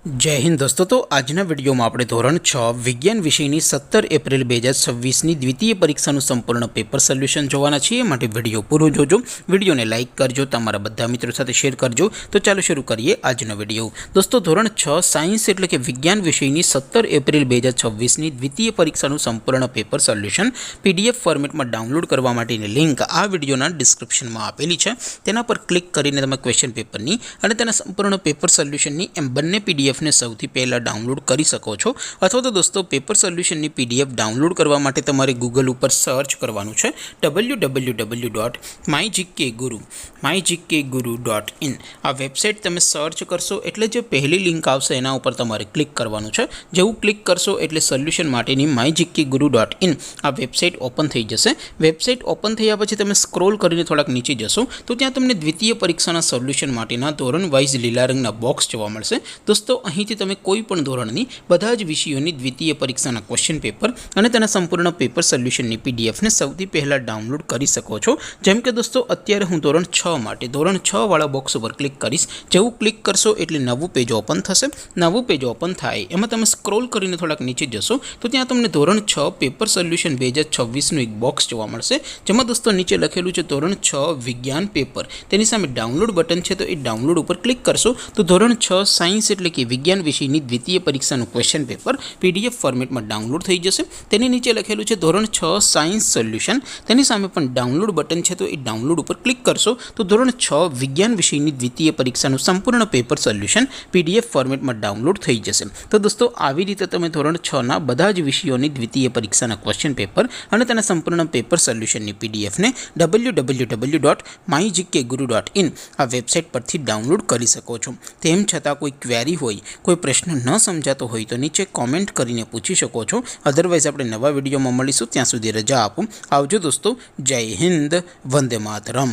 जय हिंद दोस्तों। तो आजना विडियो में આપણે ધોરણ 6 વિજ્ઞાન વિષયની 17 એપ્રિલ 2026ની દ્વિતીય પરીક્ષાનું સંપૂર્ણ પેપર સોલ્યુશન જોવાના છીએ। માટે વિડિયો પૂરો જોજો, વિડિયોને લાઈક કરજો, તમારા બધા મિત્રો સાથે શેર કરજો। તો ચાલો શરૂ કરીએ આજનો વિડિયો। દોસ્તો ધોરણ 6 સાયન્સ એટલે કે વિજ્ઞાન વિષયની 17 એપ્રિલ 2026ની દ્વિતીય પરીક્ષાનું સંપૂર્ણ પેપર સોલ્યુશન પીડીએફ ફોર્મેટમાં ડાઉનલોડ કરવા માટેની લિંક આ વિડિયોના ડિસ્ક્રિપ્શનમાં આપેલી છે। તેના પર ક્લિક કરીને તમે ક્વેશ્ચન પેપરની અને તેના સંપૂર્ણ પેપર સોલ્યુશનની એમ બંને પીડીએફ ने સૌથી પહેલા ડાઉનલોડ કરી શકો છો। અથવા તો દોસ્તો પેપર સોલ્યુશનની પીડીએફ ડાઉનલોડ કરવા માટે તમારે ગૂગલ ઉપર સર્ચ કરવાનું છે www.mygkguru.in। આ વેબસાઇટ તમે સર્ચ કરશો એટલે જે પહેલી લિંક આવશે એના ઉપર તમારે ક્લિક કરવાનું છે। જેવું ક્લિક કરશો એટલે સોલ્યુશન માટેની mygkguru.in આ વેબસાઇટ ઓપન થઈ જશે। વેબસાઇટ ઓપન થયા પછી તમે સ્ક્રોલ કરીને થોડાક નીચે જશો તો ત્યાં તમને દ્વિતીય પરીક્ષાના સોલ્યુશન માટેના ધોરણ વાઇઝ લીલા રંગના બોક્સ જોવા મળશે। દોસ્તો અહીંથી તમે કોઈ પણ ધોરણની બધા જ વિષયોની દ્વિતીય પરીક્ષાના ક્વેશ્ચન પેપર અને તેના સંપૂર્ણ પેપર સોલ્યુશનની પીડીએફને સૌથી પહેલાં ડાઉનલોડ કરી શકો છો। જેમ કે દોસ્તો અત્યારે હું ધોરણ 6 માટે ધોરણ 6 વાળા બોક્સ ઉપર ક્લિક કરીશ। જેવું ક્લિક કરશો એટલે નવું પેજ ઓપન થશે। નવું પેજ ઓપન થાય એમાં તમે સ્ક્રોલ કરીને થોડાક નીચે જશો તો ત્યાં તમને ધોરણ 6 પેપર સોલ્યુશન 2026નું એક બોક્સ જોવા મળશે। જેમાં દોસ્તો નીચે લખેલું છે ધોરણ 6 વિજ્ઞાન પેપર, તેની સામે ડાઉનલોડ બટન છે તો એ ડાઉનલોડ ઉપર ક્લિક કરશો તો ધોરણ 6 સાયન્સ એટલે કે વિજ્ઞાન વિષયની દ્વિતીય પરીક્ષાનું ક્વેશ્ચન પેપર પીડીએફ ફોર્મેટમાં ડાઉનલોડ થઈ જશે। તેની નીચે લખેલું છે ધોરણ 6 સાયન્સ સોલ્યુશન, તેની સામે પણ ડાઉનલોડ બટન છે તો એ ડાઉનલોડ ઉપર ક્લિક કરશો તો ધોરણ 6 વિજ્ઞાન વિષયની દ્વિતીય પરીક્ષાનું સંપૂર્ણ પેપર સોલ્યુશન પીડીએફ ફોર્મેટમાં ડાઉનલોડ થઈ જશે। તો દોસ્તો આવી રીતે તમે ધોરણ 6ના બધા જ વિષયોની દ્વિતીય પરીક્ષાના ક્વેશ્ચન પેપર અને તેના સંપૂર્ણ પેપર સોલ્યુશનની પીડીએફને www.mygkguru.in આ વેબસાઇટ પરથી ડાઉનલોડ કરી શકો છો। તેમ છતાં કોઈ ક્વેરી હોય, કોઈ પ્રશ્ન ન સમજાતો હોય તો નીચે કોમેન્ટ કરીને પૂછી શકો છો। અધરવાઇઝ આપણે નવા વિડીયોમાં મળીશું, ત્યાં સુધી રજા આપો। આવજો દોસ્તો, જય હિન્દ, વંદે માતરમ।